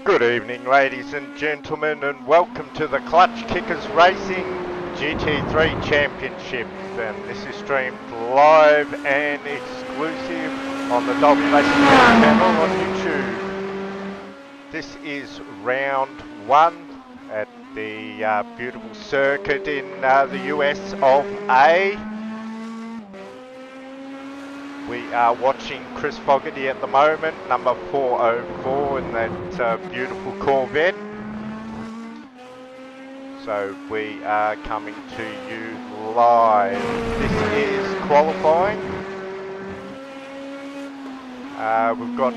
Good evening, ladies and gentlemen, and welcome to the Clutch Kickers Racing GT3 Championship. And this is streamed live and exclusive on the Dolby Racing channel on YouTube. This is round one at the beautiful circuit in the US of A. We are watching Chris Fogarty at the moment, number 404 in that beautiful Corvette. So we are coming to you live. This is qualifying. We've got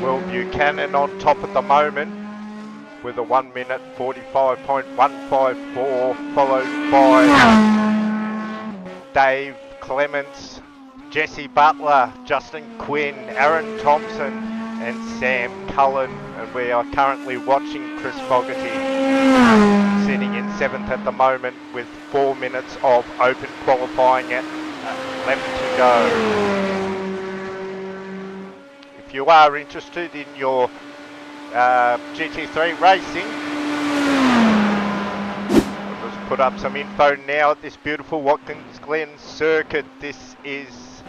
Will Buchanan on top at the moment. with a 1 minute 45.154, followed by Dave Clements, Jesse Butler, Justin Quinn, Aaron Thompson and Sam Cullen. And we are currently watching Chris Fogarty sitting in 7th at the moment with 4 minutes of open qualifying left to go. If you are interested in your GT3 racing, I'll just put up some info now at this beautiful Watkins Glen circuit. This is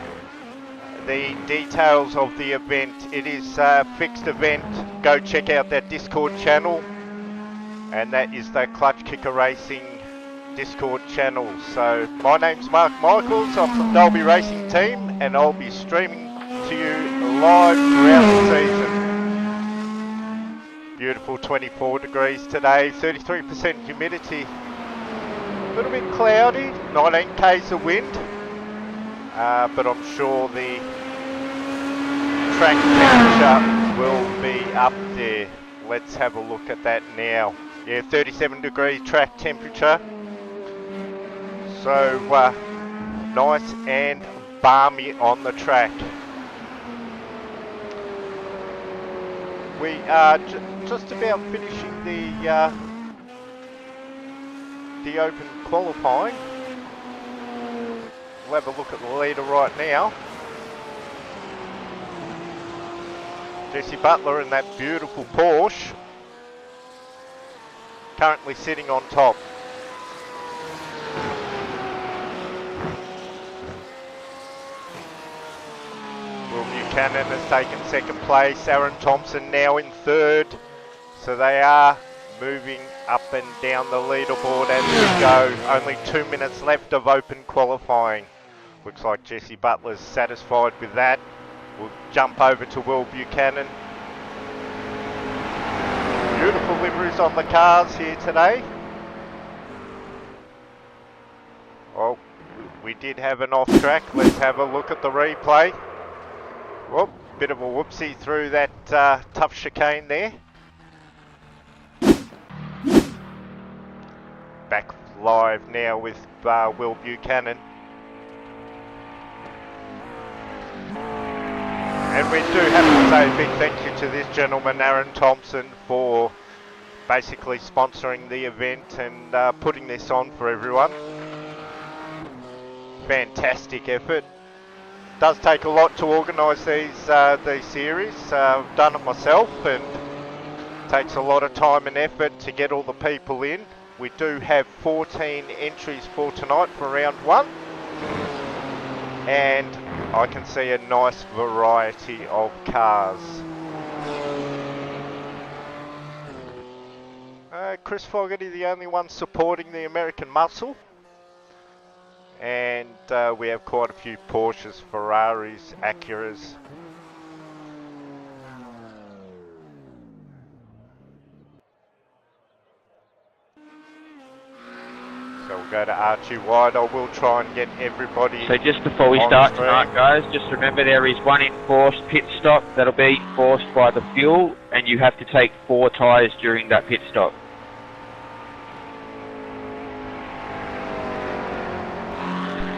the details of the event. It is a fixed event. Go check out that Discord channel, and that is the Clutch Kicker Racing Discord channel. So my name's Mark Michaels, I'm from Dolby Racing Team, and I'll be streaming to you live throughout the season. Beautiful 24 degrees today, 33% humidity, a little bit cloudy, 19 k's of wind, but I'm sure the track temperature will be up there. Let's have a look at that now. Yeah, 37 degree track temperature, so nice and balmy on the track. We are just about finishing the open qualifying. We'll have a look at the leader right now. Jesse Butler in that beautiful Porsche, currently sitting on top. Will Buchanan has taken 2nd place, Aaron Thompson now in 3rd. So they are moving up and down the leaderboard as we go. Only 2 minutes left of open qualifying. Looks like Jesse Butler's satisfied with that. We'll jump over to Will Buchanan. Beautiful liveries on the cars here today. Oh, we did have an off track. Let's have a look at the replay. Whoop, bit of a whoopsie through that tough chicane there. Back live now with Will Buchanan. And we do have to say a big thank you to this gentleman, Aaron Thompson, for basically sponsoring the event and putting this on for everyone. Fantastic effort. Does take a lot to organise these series. I've done it myself, and it takes a lot of time and effort to get all the people in. We do have 14 entries for tonight for round 1, and I can see a nice variety of cars. Chris Fogarty, the only one supporting the American muscle. And we have quite a few Porsches, Ferraris, Acuras. So we'll go to Archie White. I will try and get everybody. So just before we start tonight, guys, just remember there is one enforced pit stop that'll be enforced by the fuel, and you have to take 4 tyres during that pit stop.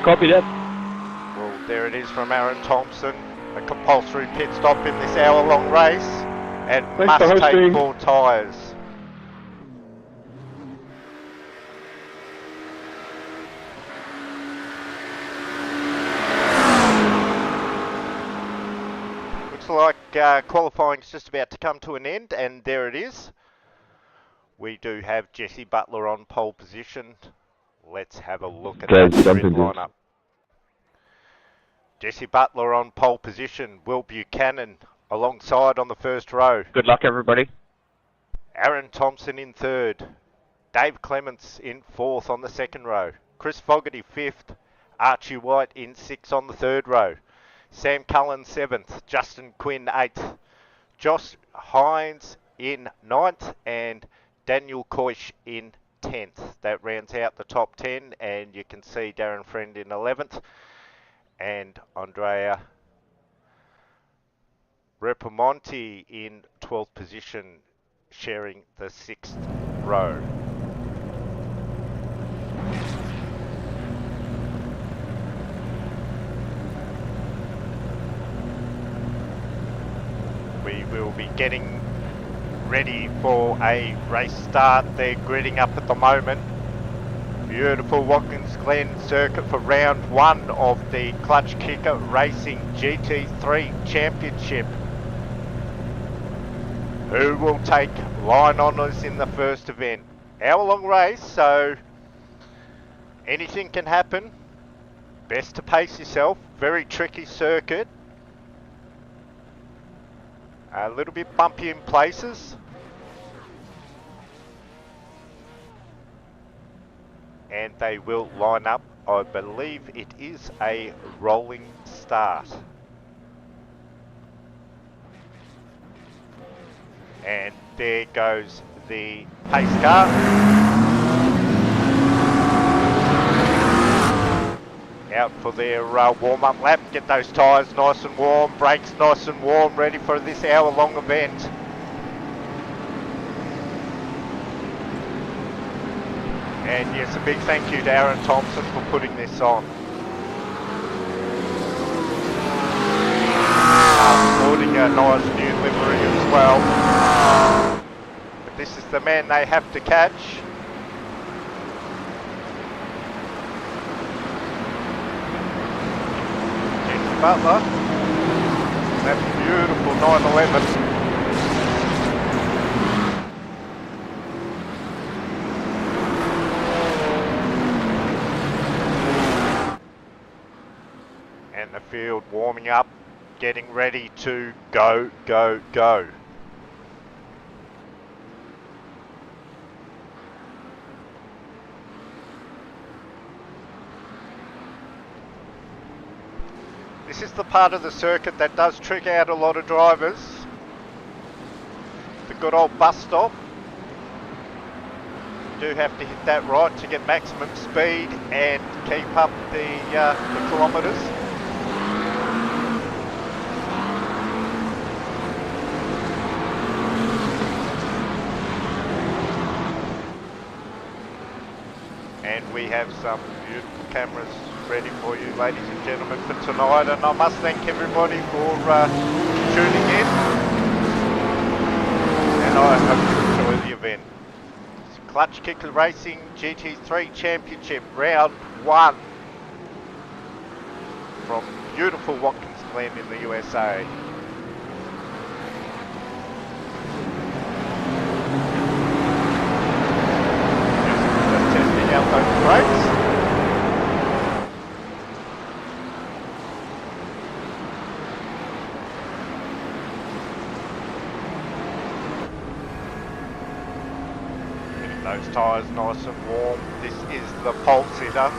Copy that. Well, there it is from Aaron Thompson. A compulsory pit stop in this hour-long race, and must take 4 tyres. Looks like qualifying is just about to come to an end, and there it is. We do have Jesse Butler on pole position. Let's have a look at that grid lineup. Jesse Butler on pole position. Will Buchanan alongside on the first row. Good luck, everybody. Aaron Thompson in 3rd. Dave Clements in 4th on the 2nd row. Chris Fogarty 5th. Archie White in 6th on the 3rd row. Sam Cullen 7th. Justin Quinn 8th. Josh Hines in 9th. And Daniel Koish in 10th. That rounds out the top 10, and you can see Darren Friend in 11th and Andrea Repamonti in 12th position. sharing the 6th row. We will be getting ready for a race start. They're gridding up at the moment. Beautiful Watkins Glen circuit for round 1 of the Clutch Kicker Racing GT3 Championship. Who will take line honours in the first event? Hour-long race, so anything can happen. Best to pace yourself. Very tricky circuit. A little bit bumpy in places. And they will line up. I believe it is a rolling start. And there goes the pace car. Out for their warm-up lap. Get those tyres nice and warm, brakes nice and warm, ready for this hour-long event. And yes, a big thank you to Aaron Thompson for putting this on. Sporting a nice new livery as well. But this is the man they have to catch. Jesse Butler. That beautiful 911. The field warming up, getting ready to go, go, go. This is the part of the circuit that does trick out a lot of drivers. The good old bus stop. You do have to hit that right to get maximum speed and keep up the kilometres. And we have some beautiful cameras ready for you, ladies and gentlemen, for tonight. And I must thank everybody for tuning in. And I hope you enjoy the event. It's Clutch Kicker Racing GT3 Championship Round 1 from beautiful Watkins Glen in the USA. Out those brakes. Getting those tyres nice and warm. This is the pulse hitter.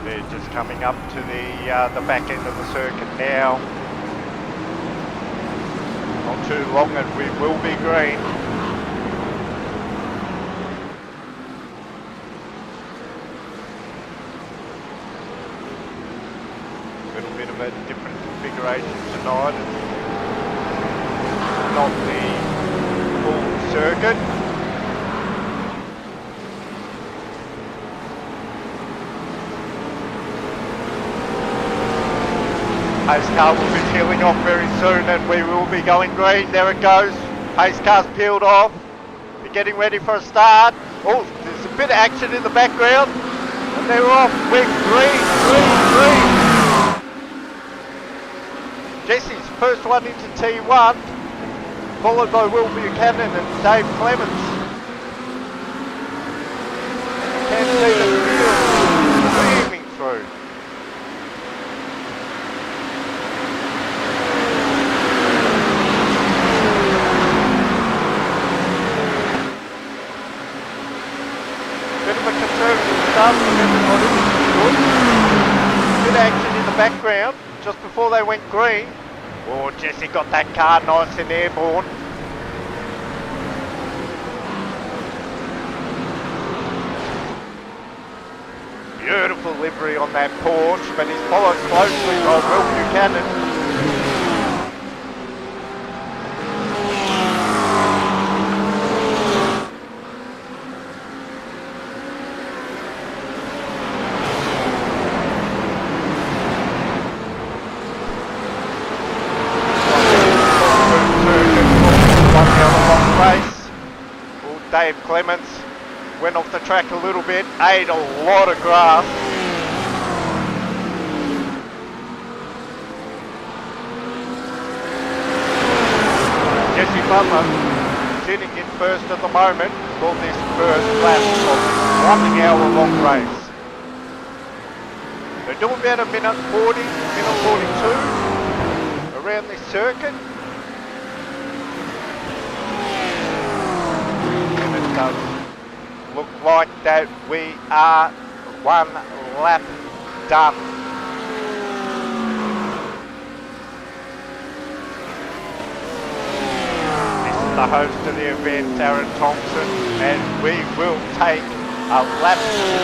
They're just coming up to the back end of the circuit now. Not too long and we will be green. A little bit of a different configuration tonight. It's not the full circuit. Pace car will be peeling off very soon and we will be going green. There it goes. Pace car's peeled off. They're getting ready for a start. Oh, there's a bit of action in the background. And they're off. We're green, green, green. Jesse's first one into T1. Followed by Will Buchanan and Dave Clements. You can see the field streaming through. From everybody, good. Bit of action in the background just before they went green. Oh, Jesse got that car nice and airborne. Beautiful livery on that Porsche, but he's followed closely by Will Buchanan. Dave Clements went off the track a little bit, ate a lot of grass. Jesse Butler sitting in first at the moment for this first lap of this 1 hour long race. They're doing about a minute 40, minute 42 around this circuit. Does look like that we are 1 lap done. This is the host of the event, Aaron Thompson, and we will take a lap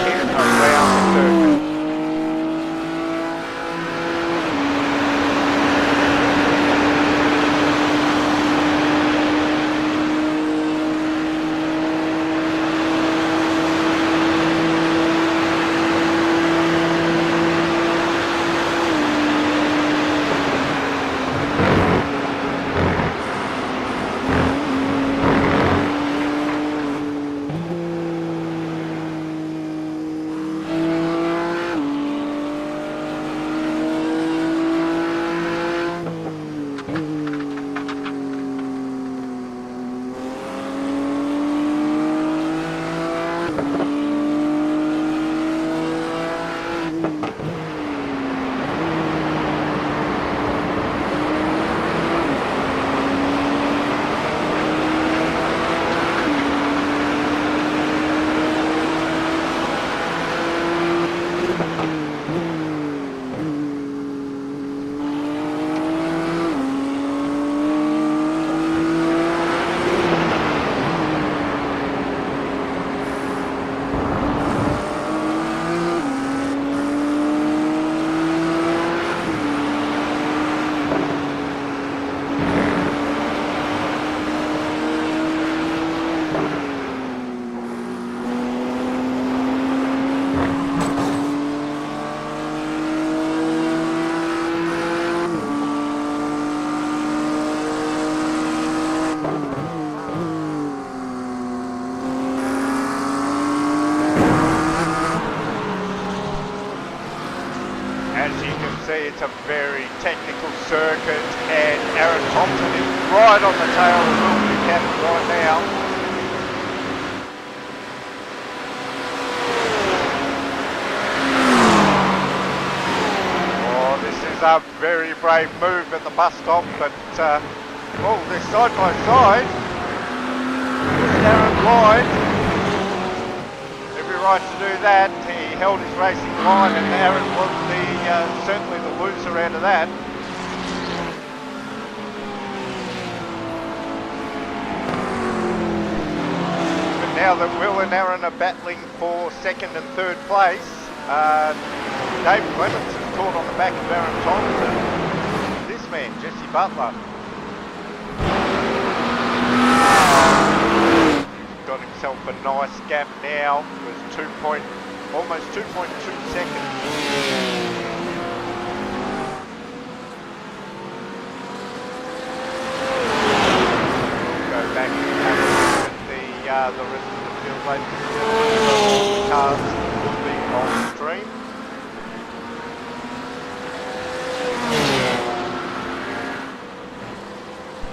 here around the circuit. It's a very technical circuit, and Aaron Thompson is right on the tail of Will Buchanan right now. Oh, this is a very brave move at the bus stop, but oh, they're side by side. Aaron wide. Every right to do that. He held his racing line, and Aaron was certainly the loser out of that. But now that Will and Aaron are battling for second and third place, Dave Clements is caught on the back of Aaron Thompson. This man, Jesse Butler, got himself a nice gap now. It was almost 2.2 seconds. Back at the rest of the field later. The cars will be on stream.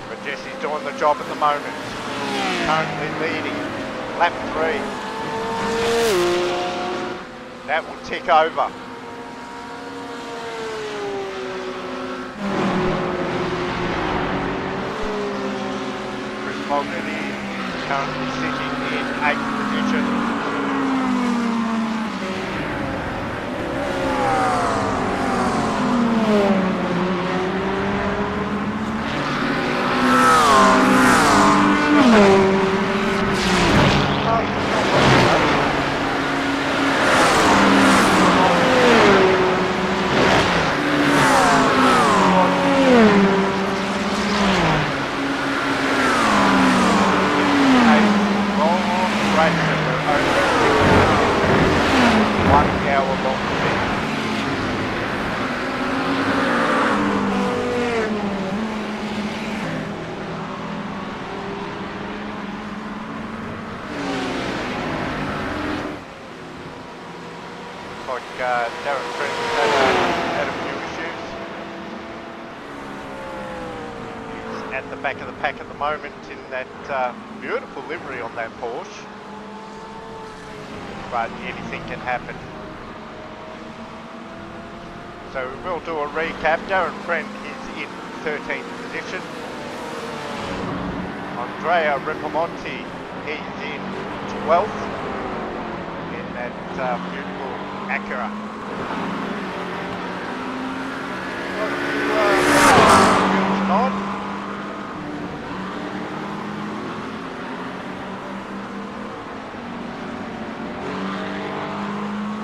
But Jesse's doing the job at the moment. Currently leading. Lap 3. That will tick over. Mognity currently sitting in 8th position. race and we're over 1 hour long thing. Like Darren Trent had a few issues. He's at the back of the pack at the moment in that beautiful livery on that Porsche. But anything can happen. So we'll do a recap. Darren Friend is in 13th position. Andrea Ripamonti, he's in 12th in that beautiful Acura.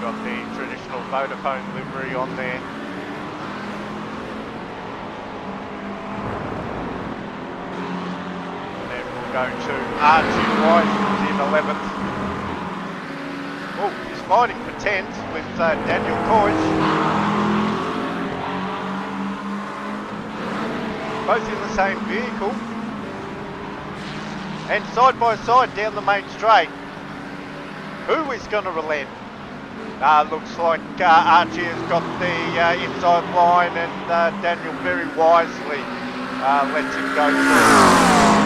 Got the traditional Vodafone livery on there. And then we'll go to Archie White, who's in 11th. Oh, he's fighting for 10th with Daniel Coyce. Both in the same vehicle. And side by side down the main straight. Who is going to relent? Looks like Archie has got the inside line and Daniel very wisely lets him go through.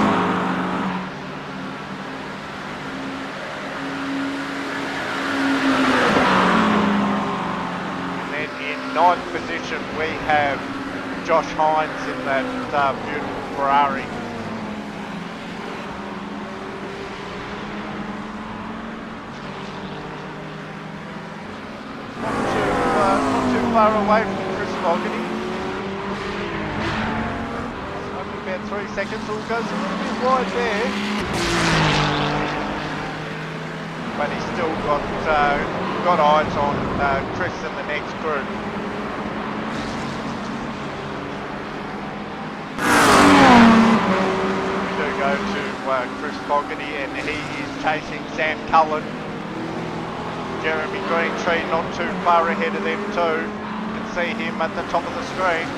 Ninth position we have Josh Hines in that beautiful Ferrari. Not too far away from Chris Fogarty. Only about 3 seconds, so it goes a little bit wide there. But he's still got eyes on Chris and the next group. Go to Chris Fogarty and he is chasing Sam Cullen. Jeremy Greentree not too far ahead of them too. You can see him at the top of the screen.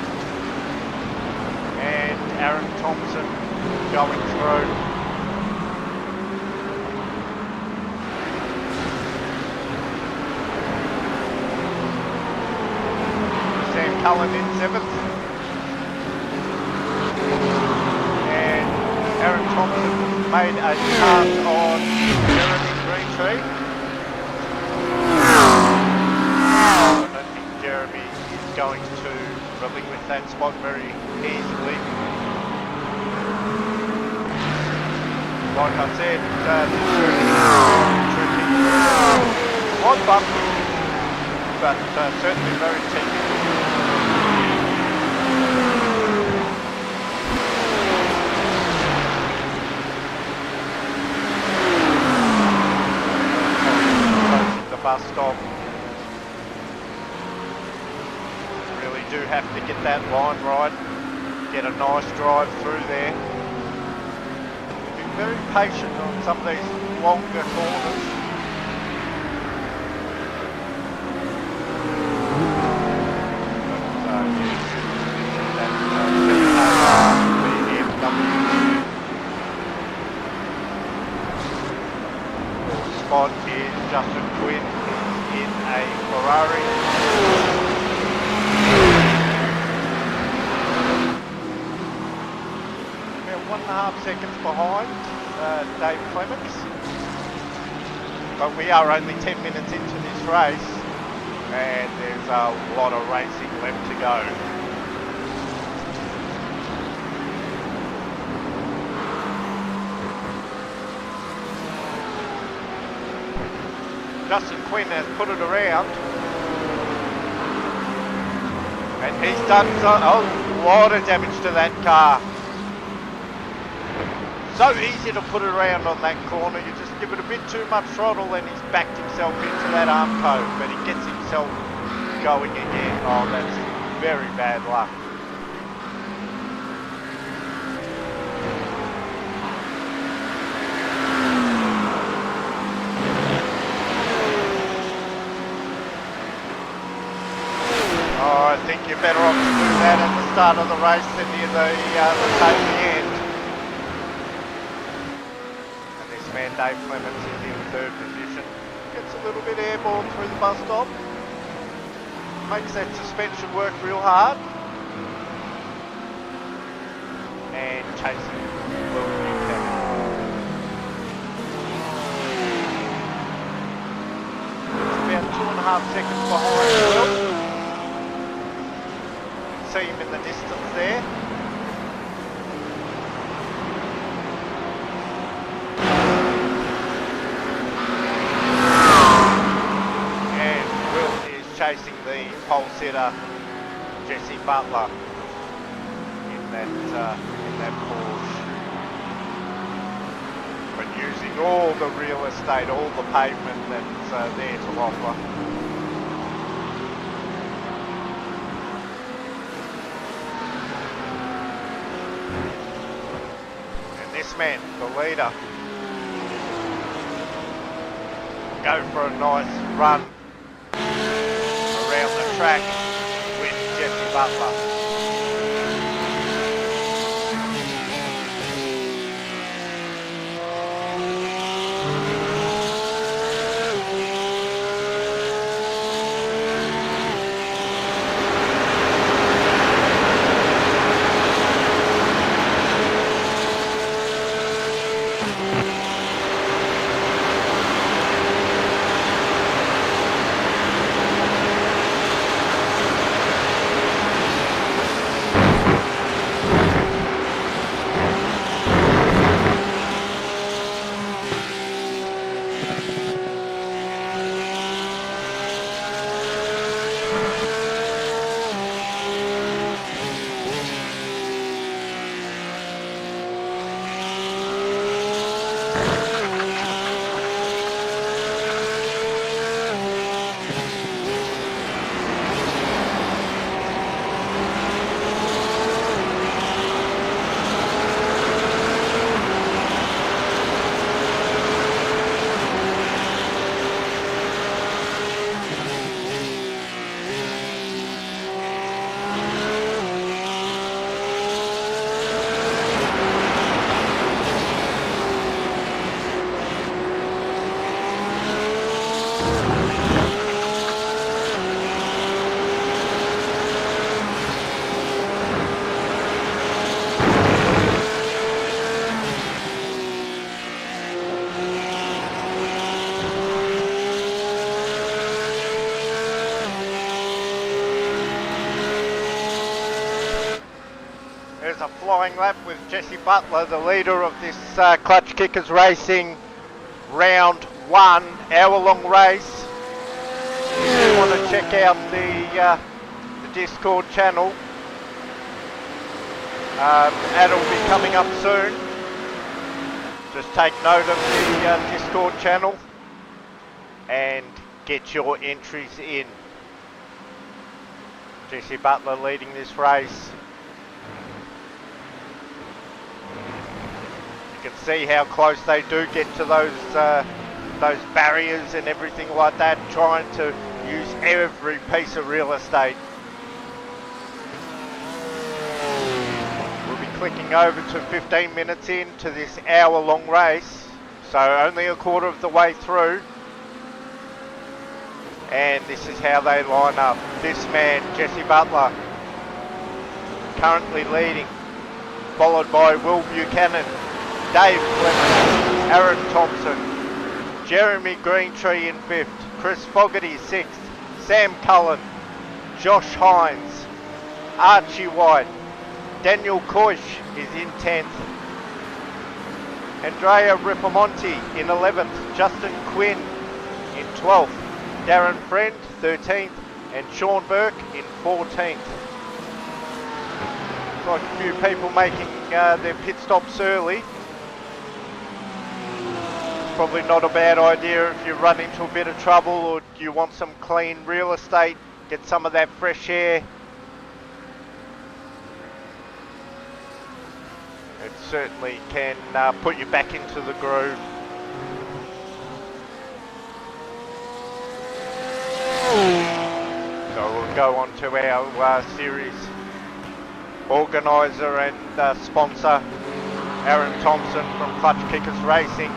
And Aaron Thompson going through. Sam Cullen in 7th. Aaron Thompson made a pass on Jeremy Greentree. I don't think Jeremy is going to relinquish that spot very easily. Like I said, this is tricky. Quite bumpy, but certainly very technical. Bus stop. Really do have to get that line right, get a nice drive through there. Be very patient on some of these longer corners. Spot is Justin Quinn in a Ferrari. About 1.5 seconds behind Dave Clements. But we are only 10 minutes into this race and there's a lot of racing left to go. Justin Quinn has put it around. And he's done a lot of damage to that car. So easy to put it around on that corner. You just give it a bit too much throttle and he's backed himself into that arm cove. But he gets himself going again. Oh, that's very bad luck. think you're better off to do that at the start of the race than near the tail end. And this man Dave Clements is in third position. Gets a little bit airborne through the bus stop. Makes that suspension work real hard. And chasing Will Buchanan. It's about 2.5 seconds behind Will. See him in the distance there. And Will is chasing the pole sitter Jesse Butler in that Porsche, but using all the real estate, all the pavement that's there to offer. This man, the leader, go for a nice run around the track with Jesse Butler. There's a flying lap with Jesse Butler, the leader of this Clutch Kickers Racing Round 1 hour-long race. If you want to check out the Discord channel, that'll be coming up soon. Just take note of the Discord channel and get your entries in. Jesse Butler leading this race. You can see how close they do get to those barriers and everything like that, trying to use every piece of real estate. We'll be clicking over to 15 minutes into this hour-long race, so only a quarter of the way through. And this is how they line up. This man, Jesse Butler, currently leading, followed by Will Buchanan, Dave Clements, Aaron Thompson, Jeremy Greentree in 5th, Chris Fogarty 6th, Sam Cullen, Josh Hines, Archie White, Daniel Koish is in 10th, Andrea Ripamonti in 11th, Justin Quinn in 12th, Darren Friend 13th, and Sean Burke in 14th. Looks like a few people making their pit stops early. Probably not a bad idea if you run into a bit of trouble or you want some clean real estate, get some of that fresh air. It certainly can put you back into the groove. So we'll go on to our series organiser and sponsor, Aaron Thompson from Clutch Kickers Racing.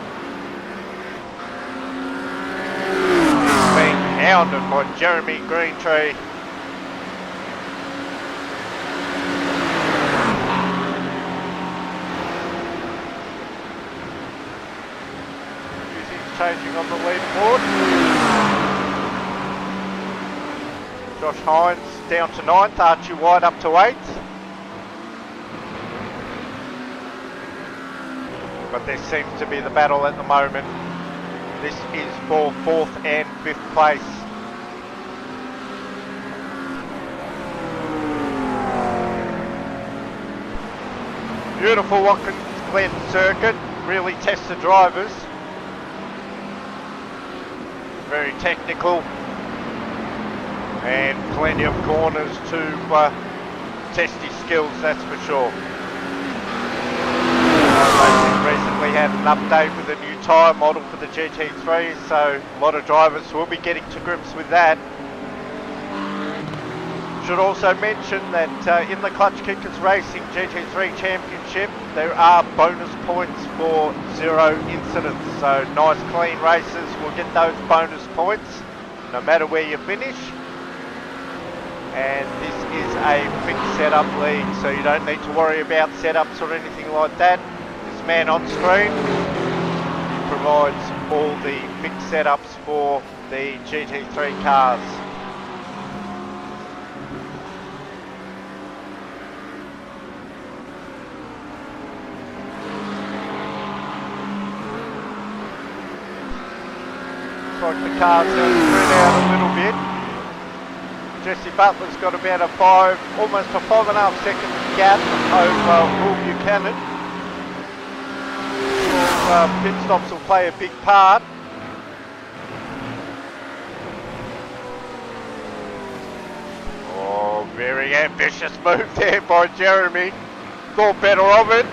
He's being hounded by Jeremy Greentree. He's changing on the leaderboard. Josh Hines down to 9th, Archie White up to 8th. But there seems to be the battle at the moment. This is for 4th and 5th place. Beautiful Watkins Glen circuit, really tests the drivers. Very technical. And plenty of corners to test his skills, that's for sure. Recently had an update with a new tyre model for the GT3, so a lot of drivers will be getting to grips with that. Should also mention that in the Clutch Kickers Racing GT3 Championship there are bonus points for 0 incidents, so nice clean races will get those bonus points no matter where you finish. And this is a fixed setup league, so you don't need to worry about setups or anything like that. This man on screen provides all the fixed setups for the GT3 cars. Looks like the cars are spread out a little bit. Jesse Butler's got about almost a 5.5 second gap over Will Buchanan. Pit stops will play a big part. Oh, very ambitious move there by Jeremy. Thought better of it.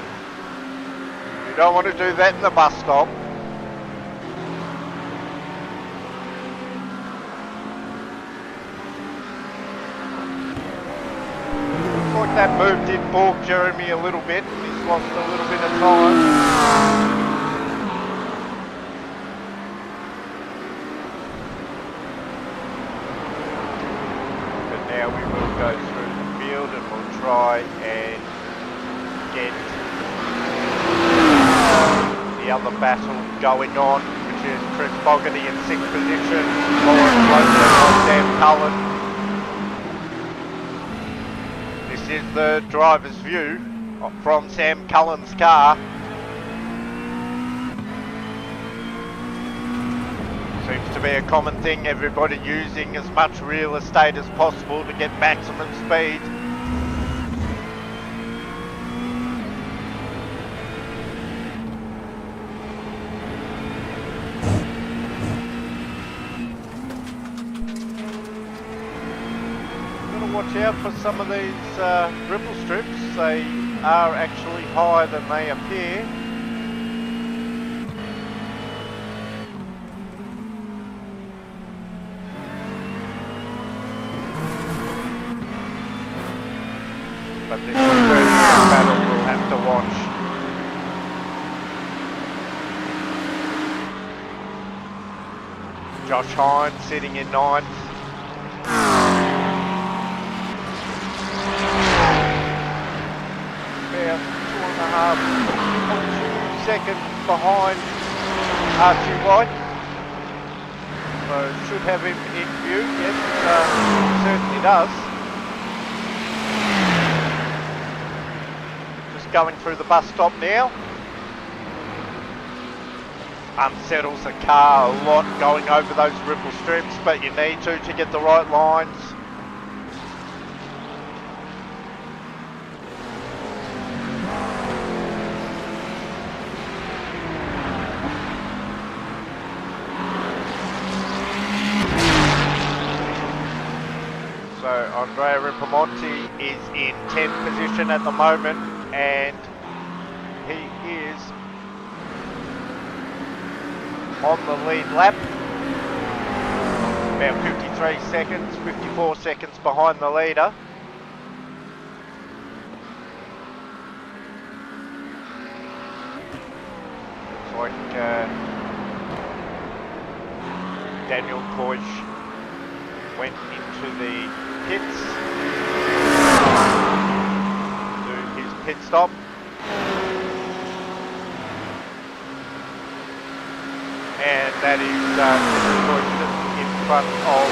You don't want to do that in the bus stop. Like that move did balk Jeremy a little bit. He's lost a little bit of time. But now we will go through the field and we'll try and get the other battle going on, which is Chris Fogarty in 6th position, followed closely by Sam Cullen. This is the driver's view from Sam Cullen's car. Seems to be a common thing, everybody using as much real estate as possible to get maximum speed. Watch out for some of these ripple strips. They are actually higher than they appear. But this is where the battle we'll have to watch. Josh Hines sitting in 9th. About 2.5 seconds behind Archie White. So should have him in view. Yes, certainly does. Just going through the bus stop now. Unsettles the car a lot going over those ripple strips, but you need to get the right lines. So Andrea Ripamonti is in 10th position at the moment, and he is on the lead lap. About 53 seconds, 54 seconds behind the leader. Looks like Daniel Koish went into the pits to do his pit stop. And that is in front of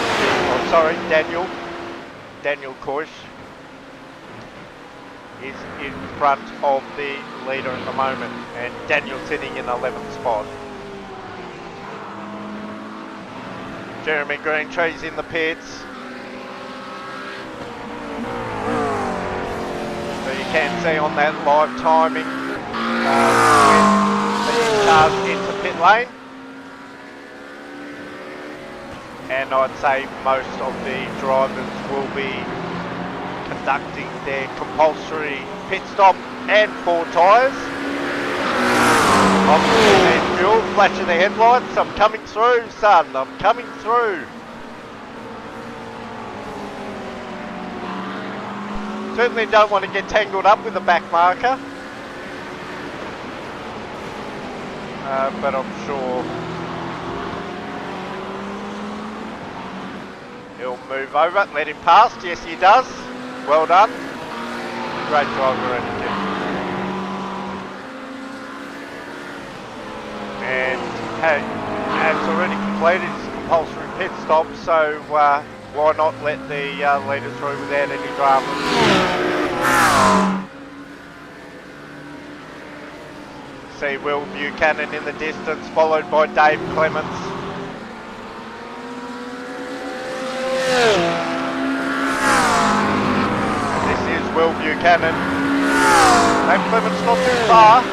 Daniel Koish is in front of the leader at the moment, and Daniel sitting in 11th spot. Jeremy Greentree's in the pits. So you can see on that live timing when the cars into pit lane. And I'd say most of the drivers will be conducting their compulsory pit stop and 4 tyres. And fuel, flashing the headlights. I'm coming through, son. I'm coming through. Certainly don't want to get tangled up with the back marker. But I'm sure he'll move over. Let him past. Yes, he does. Well done. Great driver, Anakin. And has already completed his compulsory pit stop, so why not let the leader through without any drama? See Will Buchanan in the distance, followed by Dave Clements. And this is Will Buchanan. Dave Clements not too far.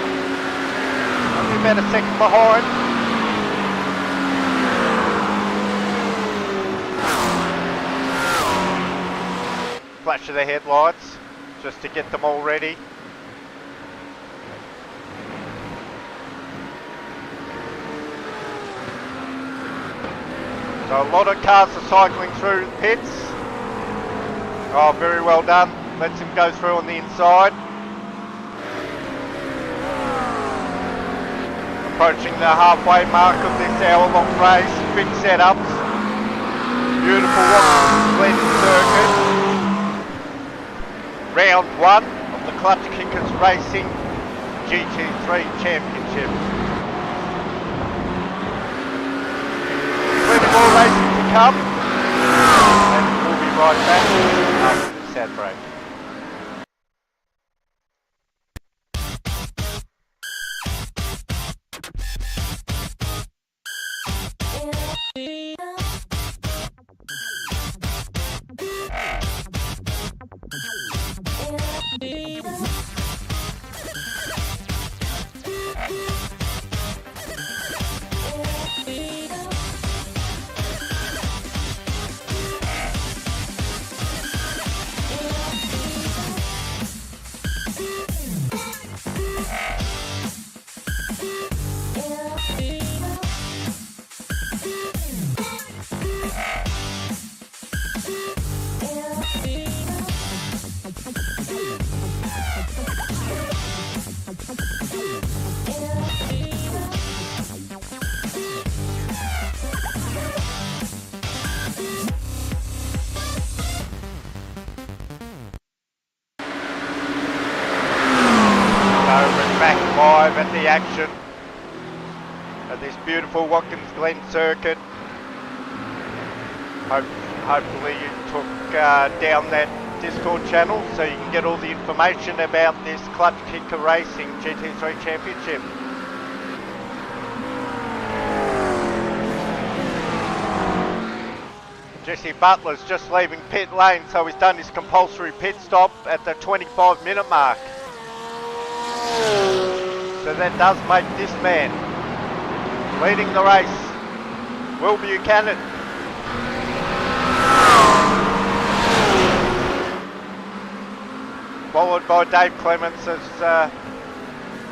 Only about a second behind. Flash of the headlights just to get them all ready. So a lot of cars are cycling through the pits. Oh, very well done. Lets him go through on the inside. Approaching the halfway mark of this hour-long race. Quick setups. Beautiful Watkins Glen circuit. Round 1 of the Clutch Kickers Racing GT3 Championship. Plenty more racing to come, and we'll be right back after this ad break. Live at the action at this beautiful Watkins Glen circuit. Hopefully you took down that Discord channel so you can get all the information about this Clutch Kicker Racing GT3 Championship. Jesse Butler's just leaving pit lane, so he's done his compulsory pit stop at the 25-minute mark. So that does make this man leading the race, Will Buchanan. Followed by Dave Clements, has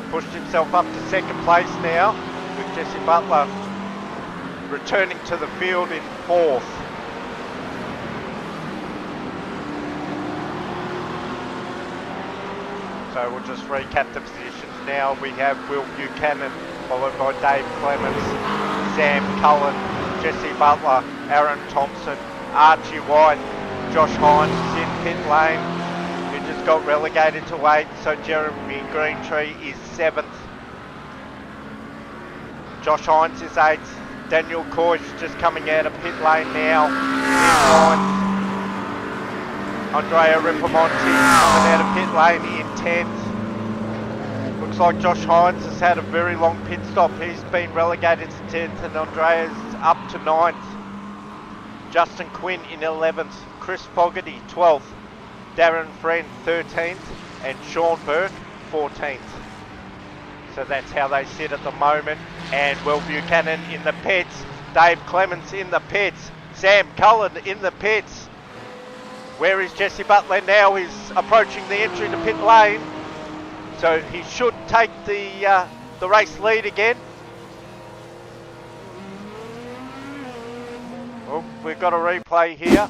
pushed himself up to second place now, with Jesse Butler returning to the field in 4th. So we'll just recap the positions now. We have Will Buchanan, followed by Dave Clements, Sam Cullen, Jesse Butler, Aaron Thompson, Archie White, Josh Hines is in pit lane, who just got relegated to 8th, so Jeremy Greentree is 7th. Josh Hines is 8th. Daniel Coyce just coming out of pit lane now in 9th. Andrea Ripamonti coming out of pit lane in 10th. Looks like Josh Hines has had a very long pit stop. He's been relegated to 10th and Andrea's up to 9th. Justin Quinn in 11th. Chris Fogarty 12th. Darren Friend 13th. And Sean Burke 14th. So that's how they sit at the moment. And Will Buchanan in the pits. Dave Clements in the pits. Sam Cullen in the pits. Where is Jesse Butler now? He's approaching the entry to pit lane. So he should take the race lead again. Oh, we've got a replay here.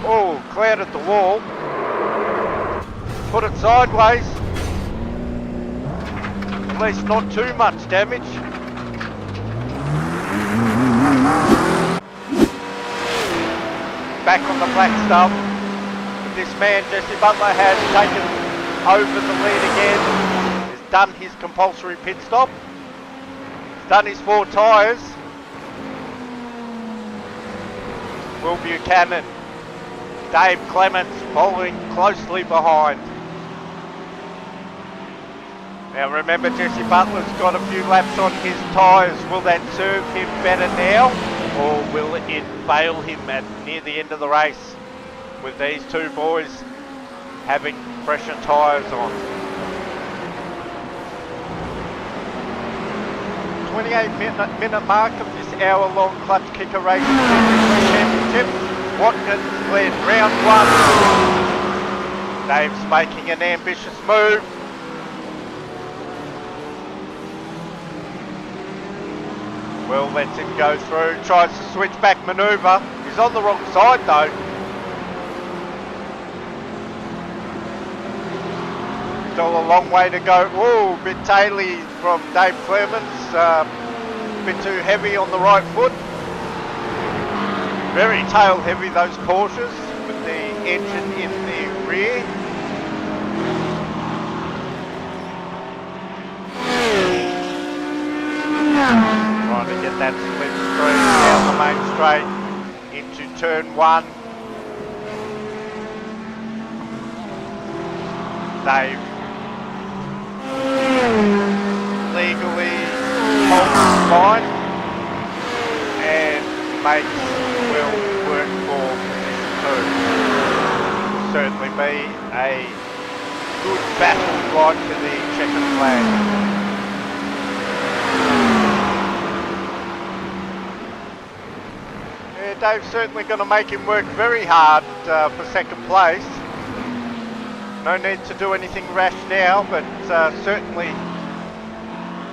Oh, cloud at the wall. Put it sideways. At least not too much damage. Back on the black stuff. But this man, Jesse Butler, has taken over the lead again. He's done his compulsory pit stop. He's done his 4 tyres. Will Buchanan, Dave Clements following closely behind. Now remember, Jesse Butler's got a few laps on his tyres. Will that serve him better now, or will it fail him at near the end of the race with these two boys having fresher tyres on? 28-minute mark of this hour-long clutch kicker racing GT3 Championship. Watkins Glen, round 1. Dave's making an ambitious move. Will lets him go through, tries to switch back manoeuvre. He's on the wrong side though. Still a long way to go. Ooh, a bit taily from Dave Clements. A bit too heavy on the right foot. Very tail heavy, those Porsches, with the engine in the rear. Trying to get that split screen down the main straight into turn 1. Dave legally holds the line and makes Will work for position 2. Will certainly be a good battle right to the checkered flag. Dave's certainly going to make him work very hard for second place. No need to do anything rash now, but certainly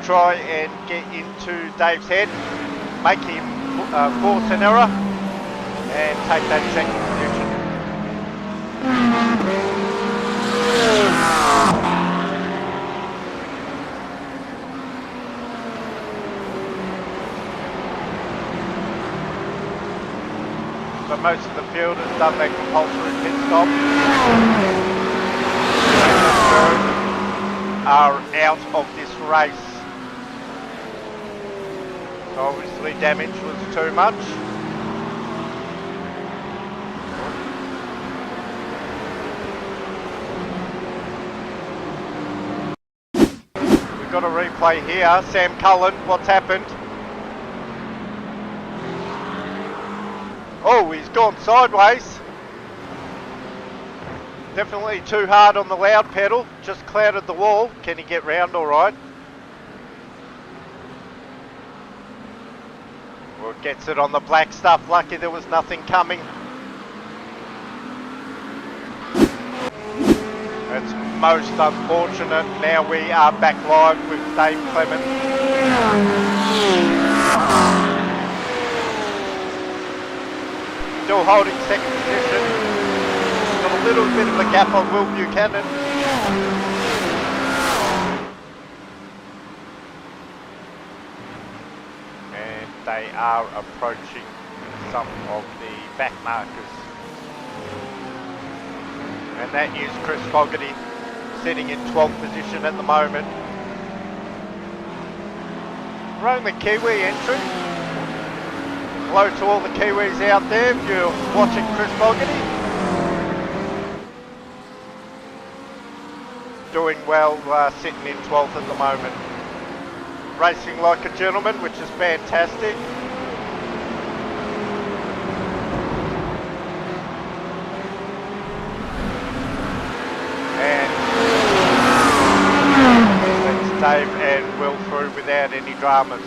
try and get into Dave's head, make him force an error, and take that second position. So most of the field has done their compulsory pit stop. Are out of this race. So obviously damage was too much. We've got a replay here. Sam Cullen, what's happened? Oh, he's gone sideways. Definitely too hard on the loud pedal. Just clouded the wall. Can he get round all right? Well, gets it on the black stuff. Lucky there was nothing coming. That's most unfortunate. Now we are back live with Dave Clement. Still holding second position. Got a little bit of a gap on Will Buchanan. And they are approaching some of the back markers. And that is Chris Fogarty sitting in 12th position at the moment. Running the Kiwi entry. Hello to all the Kiwis out there if you're watching Chris Fogarty. Doing well, sitting in 12th at the moment. Racing like a gentleman, which is fantastic. And that's Dave and Will through without any dramas.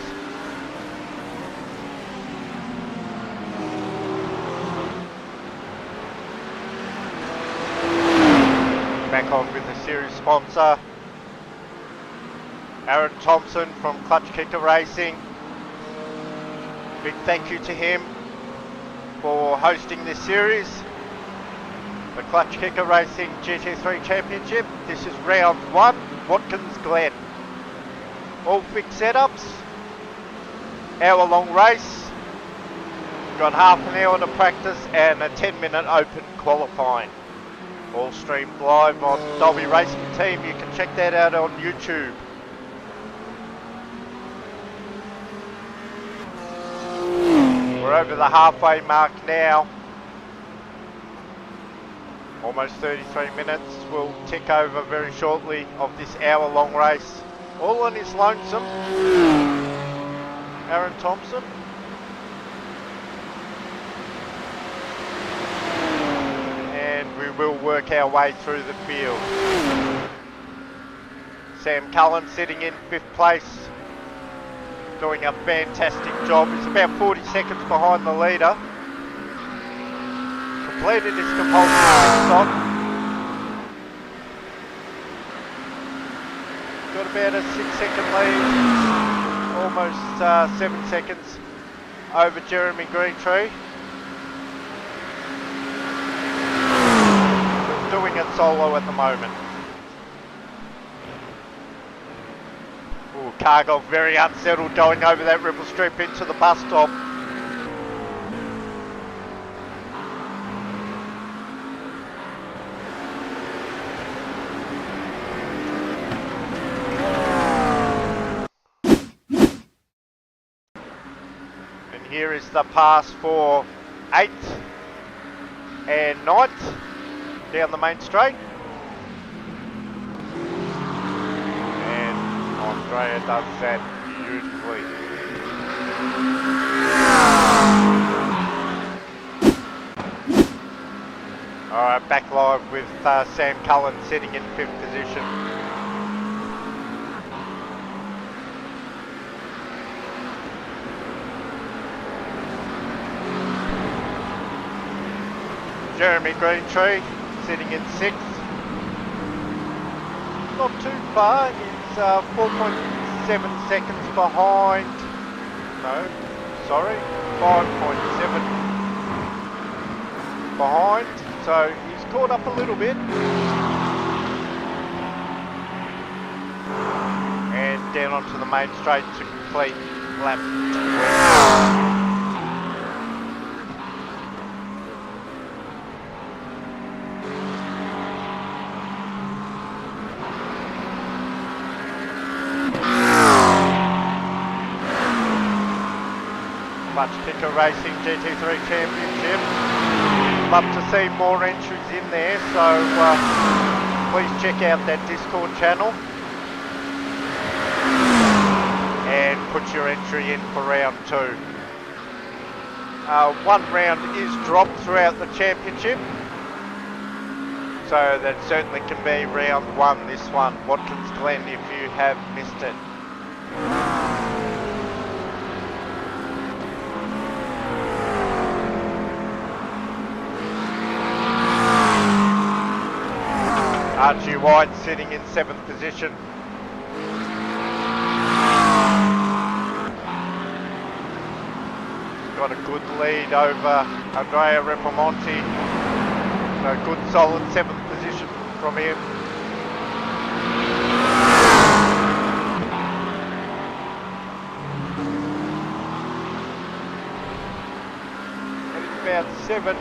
Back on with the series sponsor, Aaron Thompson from Clutch Kicker Racing. Big thank you to him for hosting this series. The Clutch Kicker Racing GT3 Championship. This is round 1, Watkins, Glen. All fixed setups, hour-long race. Got half an hour to practice and a 10-minute open qualifying. All streamed live on Dolby Racing Team. You can check that out on YouTube. We're over the halfway mark now. Almost 33 minutes. We'll tick over very shortly of this hour-long race. All on his lonesome, Aaron Thompson. And we will work our way through the field. Sam Cullen sitting in 5th place, doing a fantastic job. He's about 40 seconds behind the leader. Completed his compulsory stop. Got about a 6-second lead, almost 7 seconds over Jeremy Greentree. Doing it solo at the moment. Ooh, Cargill very unsettled going over that ripple strip into the bus stop. And here is the pass for 8th and 9th. Down the main straight, and Andrea does that beautifully. Alright, back live with Sam Cullen sitting in 5th position. Jeremy Greentree sitting in 6th. Not too far, he's 4.7 seconds behind. No, sorry, 5.7 behind. So he's caught up a little bit. And down onto the main straight to complete lap 12. Clutch Kicker Racing GT3 Championship. Love to see more entries in there, so please check out that Discord channel and put your entry in for round 2. One round is dropped throughout the championship, so that certainly can be round 1, this one, Watkins Glen, if you have missed it. Archie White sitting in 7th position. Got got a good lead over Andrea Ripamonti. So good solid 7th position from him. And he's about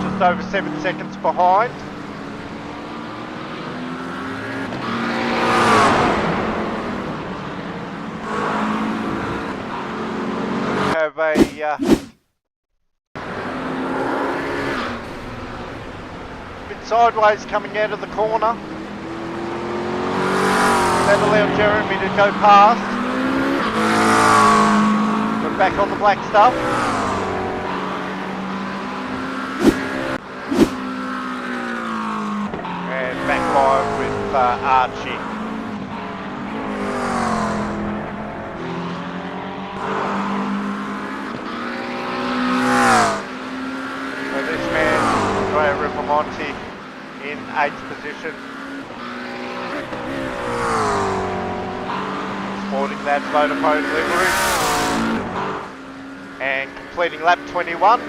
just over 7 seconds behind. Have a bit sideways coming out of the corner. That allowed Jeremy to go past. But back on the black stuff. And back line with Archie. Ripamonti in 8th position. Sporting that Vodafone livery. And completing lap 21.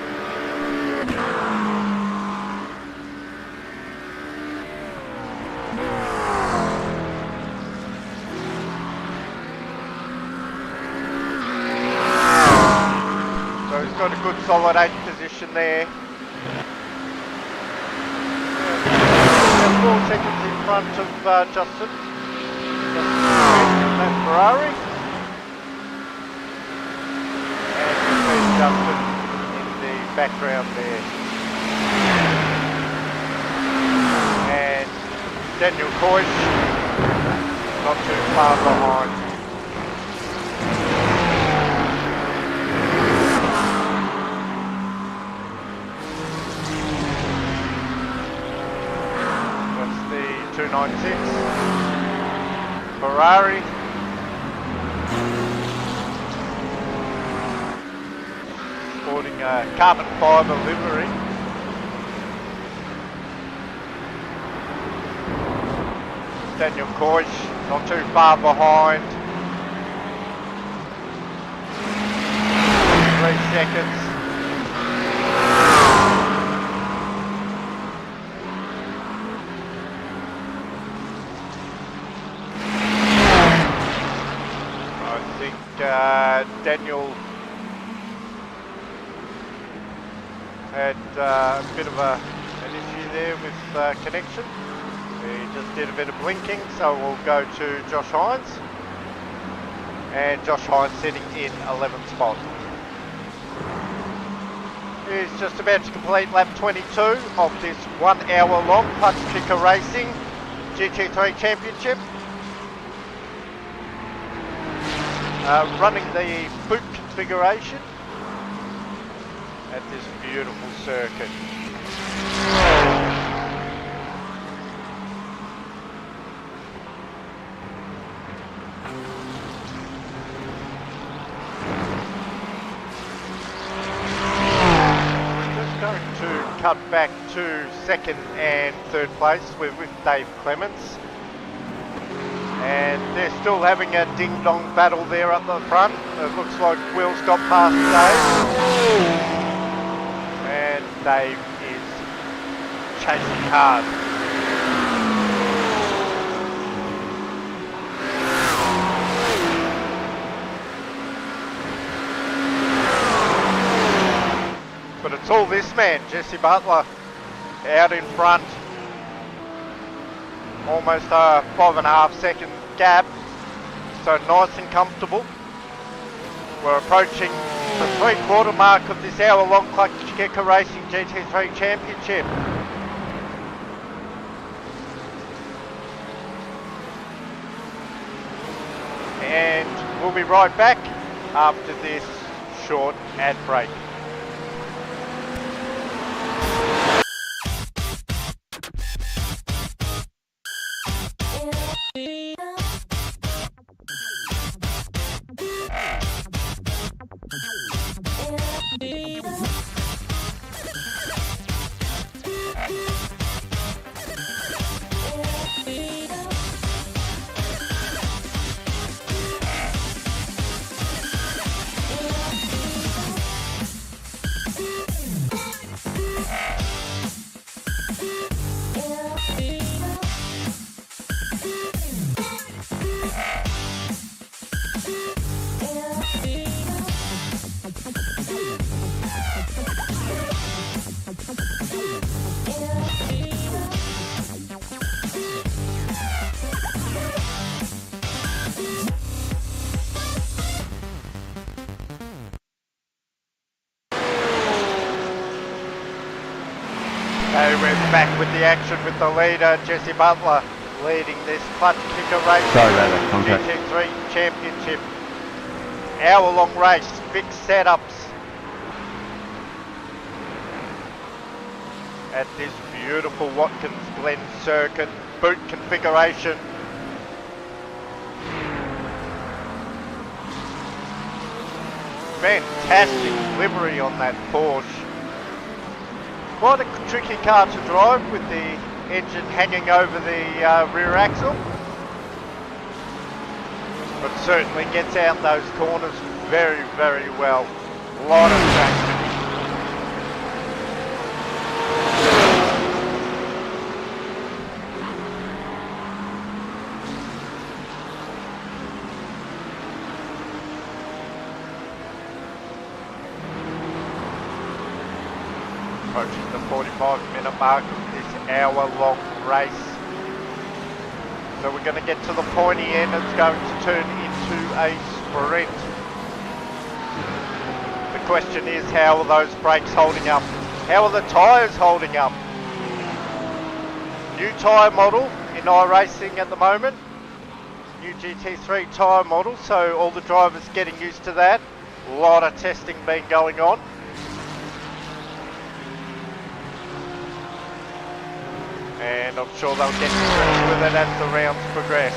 So he's got a good solid 8th position there. 4 seconds in front of Justin. That Ferrari. And you see Justin in the background there. And Daniel Koish not too far behind. That's the 296 Ferrari. Sporting a carbon fibre livery. Daniel Koish not too far behind. 3 seconds. I think Daniel had a bit of an issue there with connection. He just did a bit of blinking, so we'll go to Josh Hines. And Josh Hines sitting in 11th spot. He's just about to complete lap 22 of this 1 hour long Clutch Kicker Racing GT3 Championship. Running the boot configuration at this beautiful circuit. Cut back to 2nd and 3rd place. We're with Dave Clements, and they're still having a ding-dong battle there up the front. It looks like Will's got past Dave, and Dave is chasing hard. But it's all this man, Jesse Butler, out in front. Almost a 5.5 second gap. So nice and comfortable. We're approaching the 3/4 mark of this hour-long Clutch Kicker Racing GT3 Championship. And we'll be right back after this short ad break. Back with the action with the leader, Jesse Butler, leading this clutch kicker race. Sorry about that, contact. GT3 Championship. Hour-long race, fixed setups. At this beautiful Watkins Glen circuit, boot configuration. Fantastic livery on that Porsche. Quite a tricky car to drive with the engine hanging over the rear axle, but certainly gets out those corners very, very well. A lot of traction. Approaching the 45-minute mark of this hour-long race. So we're going to get to the pointy end. It's going to turn into a sprint. The question is, how are those brakes holding up? How are the tyres holding up? New tyre model in iRacing at the moment. New GT3 tyre model, so all the drivers getting used to that. A lot of testing been going on. And I'm sure they'll get to with it as the rounds progress.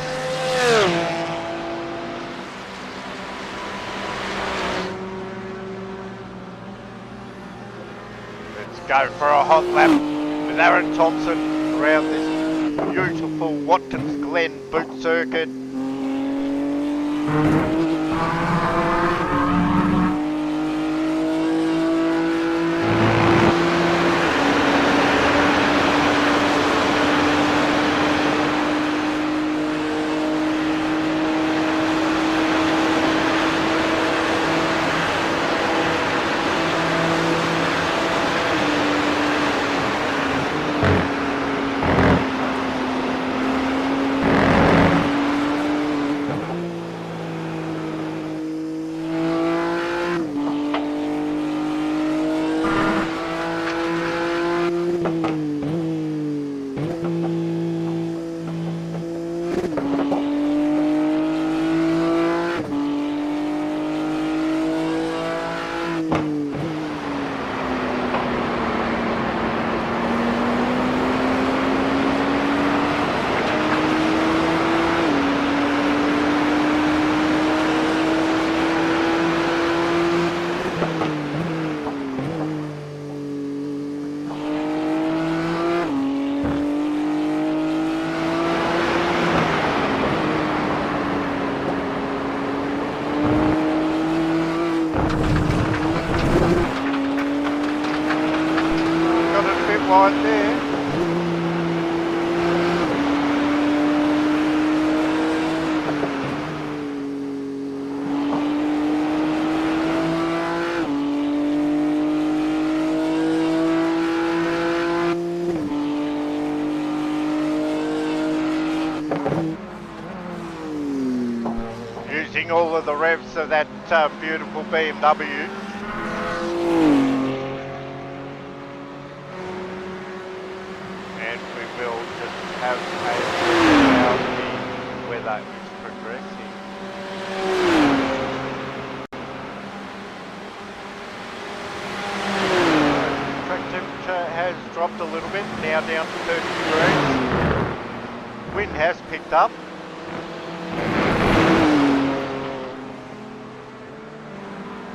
Let's go for a hot lap with Aaron Thompson around this beautiful Watkins Glen boot circuit. Right there. Using all of the revs of that beautiful BMW. Have how the weather is progressing. Track temperature has dropped a little bit, now down to 30 degrees. Wind has picked up.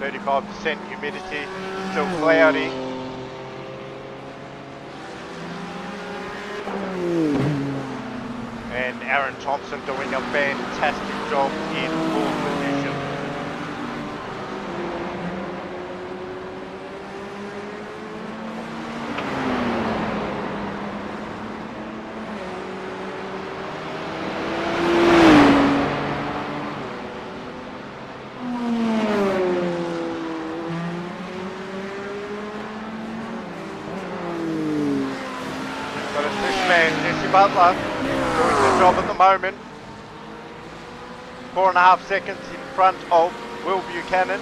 %, humidity, still cloudy. And Aaron Thompson doing a fantastic job in pole position. But it's this man, Jesse Butler, doing the job at the moment. 4.5 seconds in front of Will Buchanan.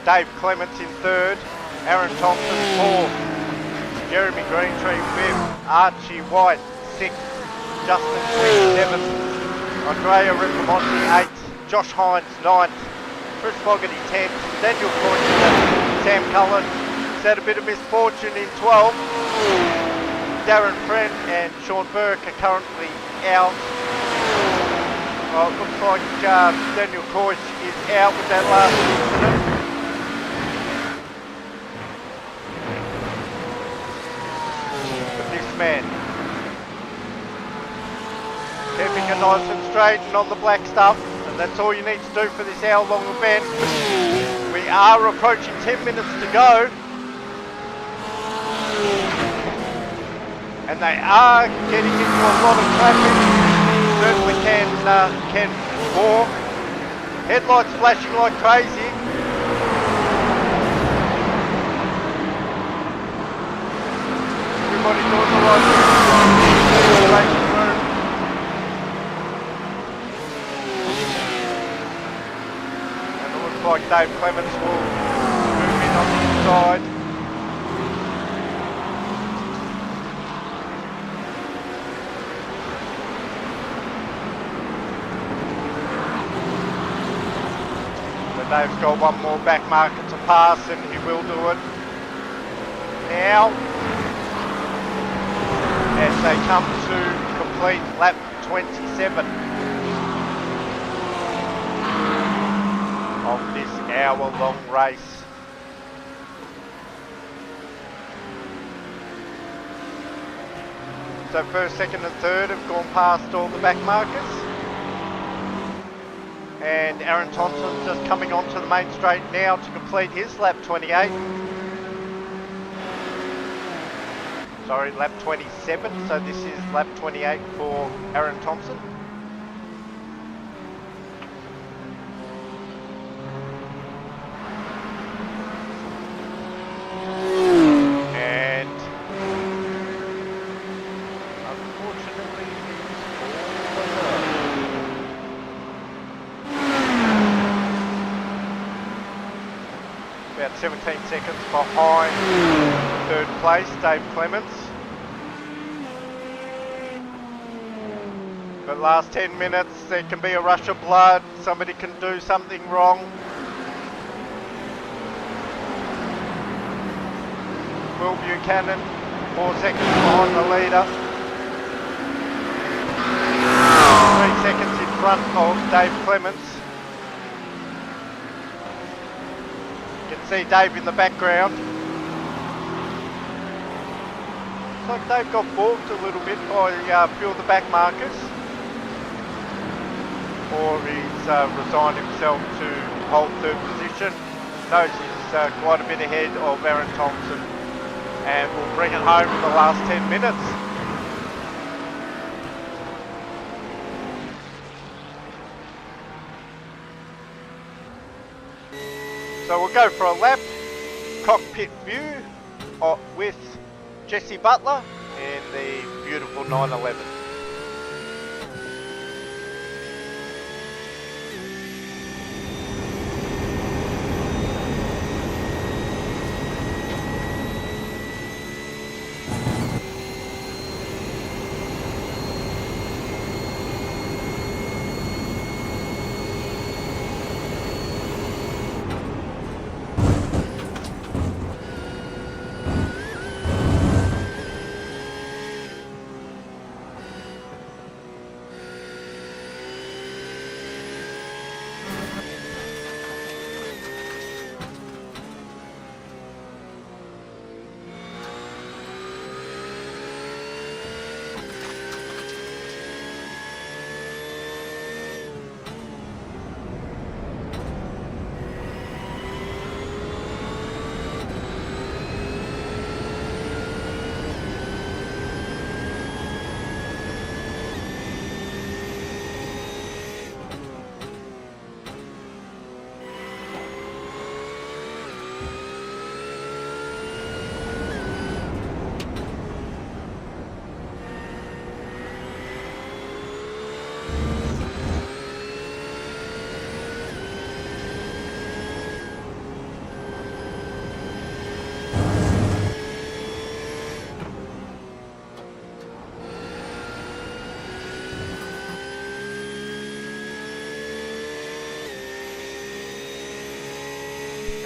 Dave Clements in third. Aaron Thompson fourth. Jeremy Greentree 5th, Archie White 6th, Justin Quinn 7th, Andrea Ripamonti 8th, Josh Hines 9th, Chris Fogarty 10th, Daniel Coyne, Sam Cullen, he's had a bit of misfortune in 12th, Darren Friend and Sean Burke are currently out. Well, it looks like Daniel Coyne is out with that last incident. This man keeping it nice and straight and on the black stuff, and that's all you need to do for this hour-long event. We are approaching 10 minutes to go, and they are getting into a lot of traffic. Certainly can more. Headlights flashing like crazy. Everybody doing the right thing. And it looks like Dave Clements will move in on the inside. So Dave's got one more back marker to pass, and he will do it now, as they come to complete lap 27 of this hour-long race. So first, second and third have gone past all the back markers, and Aaron Thompson just coming onto the main straight now to complete his lap 28. Sorry, lap 27, so this is lap 28 for Aaron Thompson. And unfortunately, about 17 seconds behind third place, Dave Clements. But last 10 minutes, there can be a rush of blood, somebody can do something wrong. Will Buchanan, 4 seconds behind the leader. 3 seconds in front of Dave Clements. You can see Dave in the background. Looks like Dave got balked a little bit by a few of the back markers. Or he's resigned himself to hold third position. Knows he's quite a bit ahead of Aaron Thompson, and will bring it home in the last 10 minutes. So we'll go for a lap, cockpit view with Jesse Butler in the beautiful 911.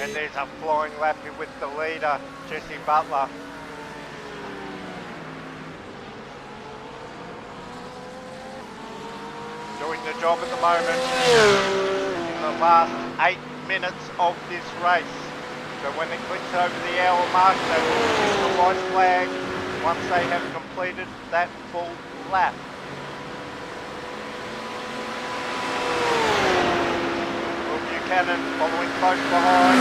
And there's a flying lap with the leader, Jesse Butler. Doing the job at the moment in the last 8 minutes of this race. So when it clicks over the hour mark, they will use the white flag once they have completed that full lap. Will Buchanan following close behind.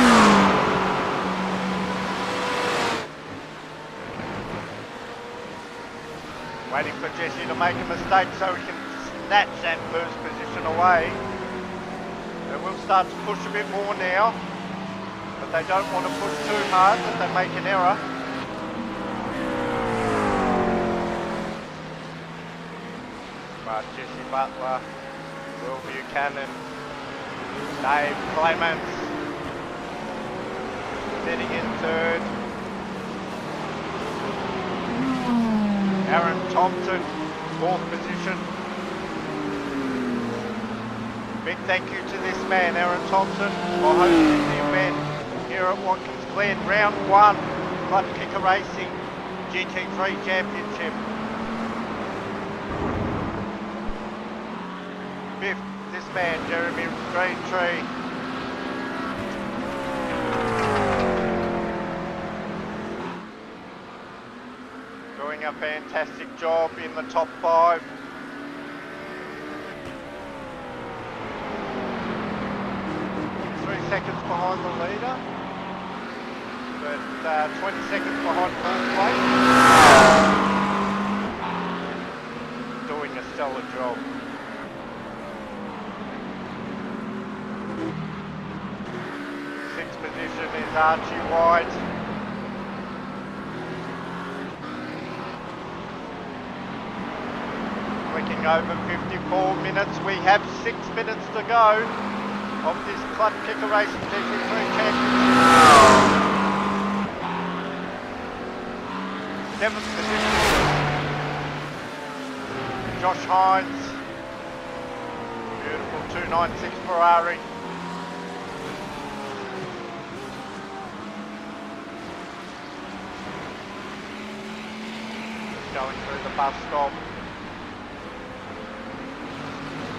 Waiting for Jesse to make a mistake so he can snatch that first position away. They will start to push a bit more now, but they don't want to push too hard that they make an error. But Jesse Butler, Will Buchanan, Dave Clements sitting in third. Aaron Thompson, fourth position. Big thank you to this man, Aaron Thompson, for hosting the event here at Watkins Glen. Round 1, Clutch Kicker Racing GT3 Championship. Fifth, this man, Jeremy Greentree. Doing a fantastic job in the top 5. 3 seconds behind the leader, but 20 seconds behind fourth place. Doing a stellar job. Sixth position is Archie White. Clicking over 54 minutes. We have 6 minutes to go of this Clutch Kicker Racing GT3 Championship. 7th position, Josh Hines. Beautiful 296 Ferrari. Going through the bus stop.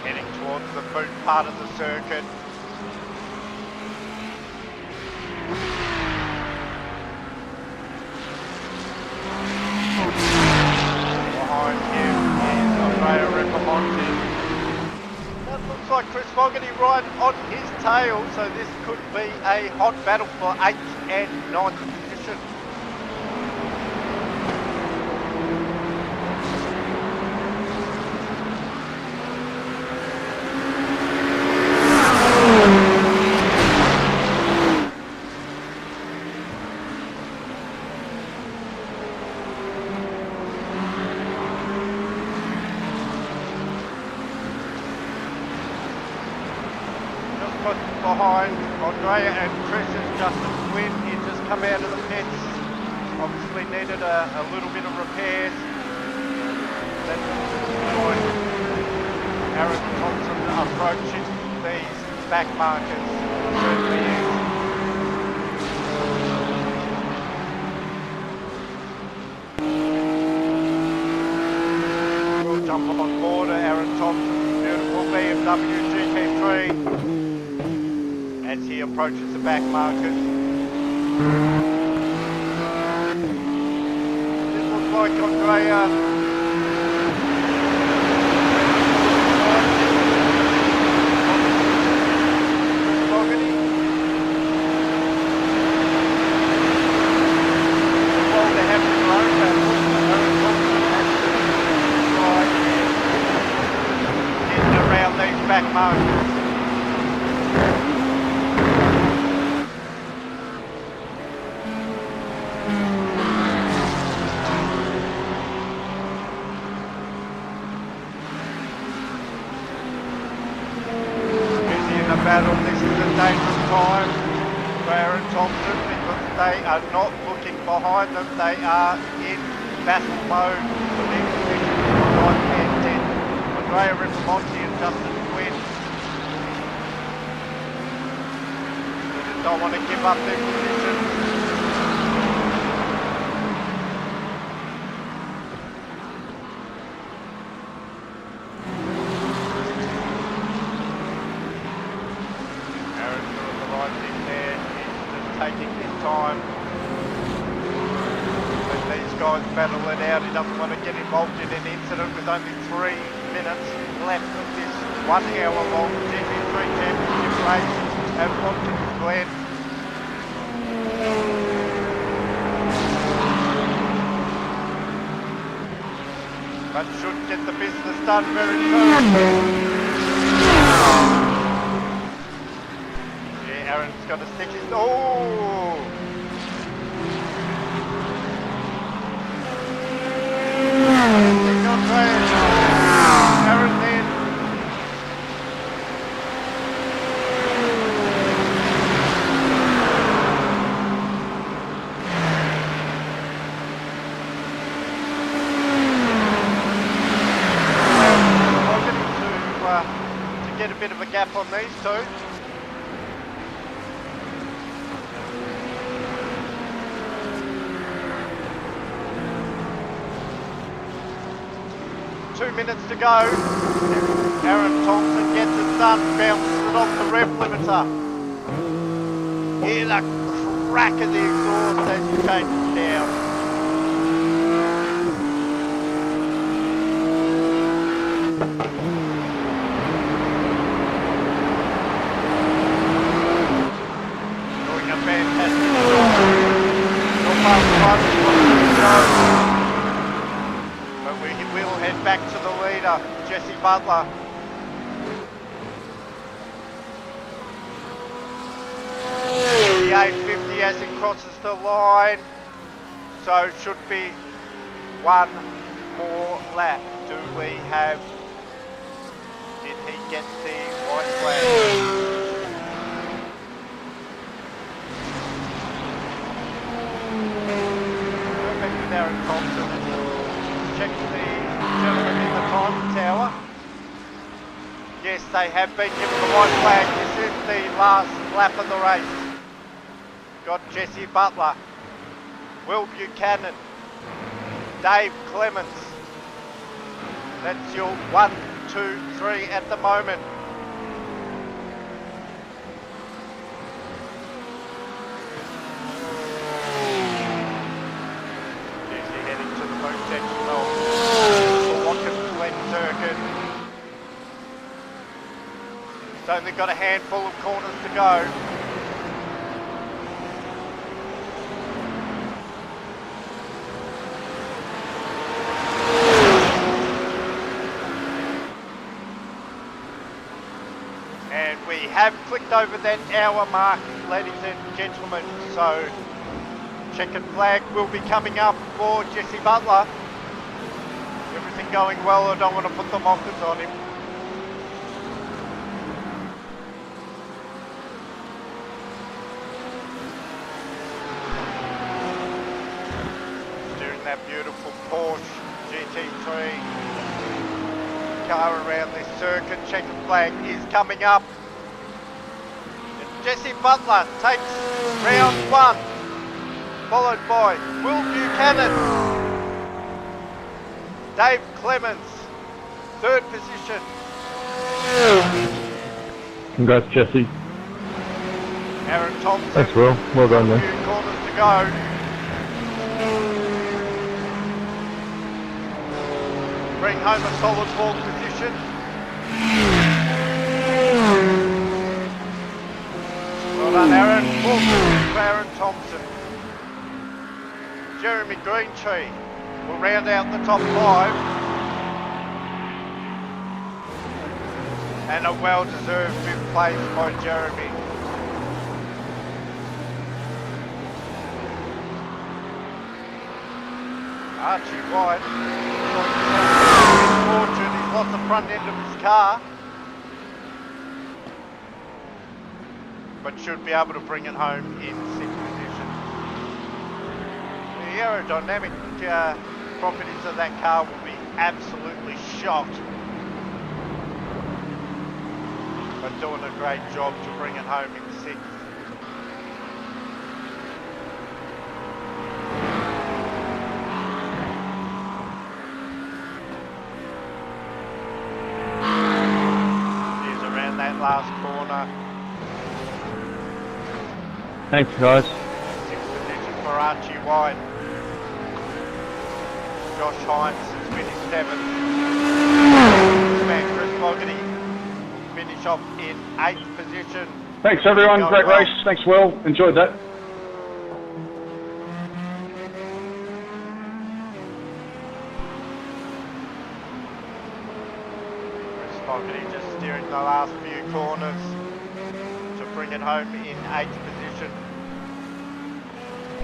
Heading towards the boot part of the circuit. Behind him is Andrea Ripamonti. That looks like Chris Fogarty right on his tail, so this could be a hot battle for 8th and 9th position. Behind Andrea and Chris is Justin Quinn. He just come out of the pits. Obviously needed a little bit of repairs. Then Aaron Thompson approaching these back markers. Certainly is. We'll jump on board Aaron Thompson's beautiful BMW GT3. As he approaches the back markers. This looks like Andrea. Fogarty. While they have the road battle, Aaron Thompson has to try and get around these back markers. Battle. This is a dangerous time for Aaron Thompson because they are not looking behind them. They are in battle mode for their position on 9th and 10th. Andrea Ripamonti and Justin Quinn. don't want to give up their position. Aaron's doing the right thing there. He's just taking his time. Let these guys battle it out. He doesn't want to get involved in an incident with only 3 minutes left of this 1 hour long GT3 Championship race at Watkins, Glen. But should get the business done very soon. Yeah, Aaron's got to stick his... Oh! Aaron then. To get a bit of a gap on these two. Two minutes to go. Aaron Thompson gets it done, bounces it off the rev limiter. Hear the crack of the exhaust as he changes down. Doing a fantastic job. Not far behind. But we will head back to the leader, Jesse Butler. The 850 as it crosses the line, so it should be one more lap. Do we have, did he get the white flag? Perfect with Aaron Thompson. Check the gentleman in the time tower. Yes, they have been given the white flag. This is the last lap of the race. Got Jesse Butler, Will Buchanan, Dave Clements. That's your 1, 2, 3 at the moment. Section of Watkins Glen circuit. It's only got a handful of corners to go. And we have clicked over that hour mark, ladies and gentlemen, so checkered flag will be coming up for Jesse Butler. Everything going well, I don't want to put the mockers on him. Steering that beautiful Porsche GT3 car around this circuit. Checkered flag is coming up. And Jesse Butler takes round 1. Followed by Will Buchanan, Dave Clements, 3rd position. Congrats, Jesse. Aaron Thompson. Thanks, Will. Well done, man. A few corners to go. Bring home a solid 4th position. Well done, Aaron. 4th position for Aaron Thompson. Jeremy Greentree will round out the top 5. And a well-deserved 5th place by Jeremy. Archie White, fortune, he's lost the front end of his car. But should be able to bring it home in 6th position. The aerodynamic properties of that car will be absolutely shot. But doing a great job to bring it home in 6th. last corner. Thanks, guys. 6th position for Archie White. Josh Hines has finished 7th. Man Chris Fogarty will finish off in 8th position. Thanks everyone, great race. Thanks Will, enjoyed that. Chris Fogarty just steering the last few corners to bring it home in 8th position.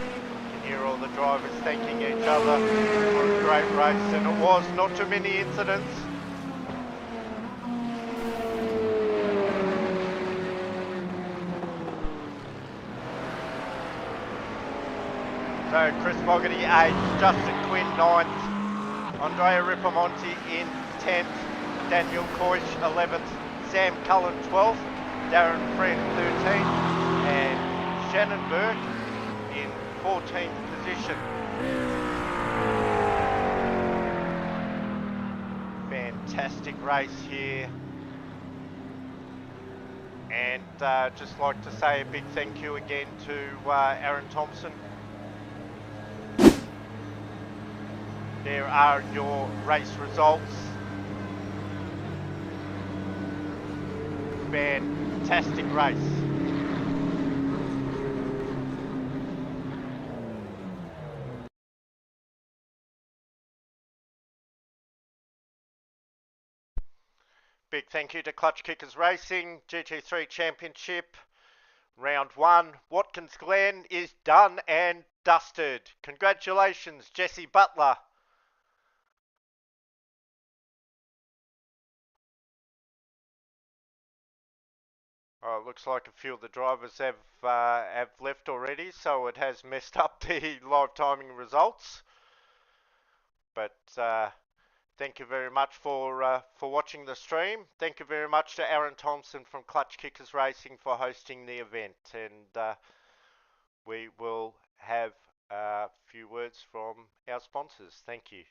You can hear all the drivers thanking each other for a great race, and it was not too many incidents. So Chris Fogarty 8th, Justin Quinn 9th, Andrea Ripamonti in 10th, Daniel Coysh 11th, Sam Cullen 12th, Darren Friend 13th, and Shannon Burke in 14th position. Fantastic race here. And just like to say a big thank you again to Aaron Thompson. There are your race results. Fantastic race. Big thank you to Clutch Kickers Racing, GT3 Championship, Round 1. Watkins Glen is done and dusted. Congratulations, Jesse Butler. Oh, it looks like a few of the drivers have left already, so it has messed up the live timing results. But thank you very much for watching the stream. Thank you very much to Aaron Thompson from Clutch Kickers Racing for hosting the event, and we will have a few words from our sponsors. Thank you.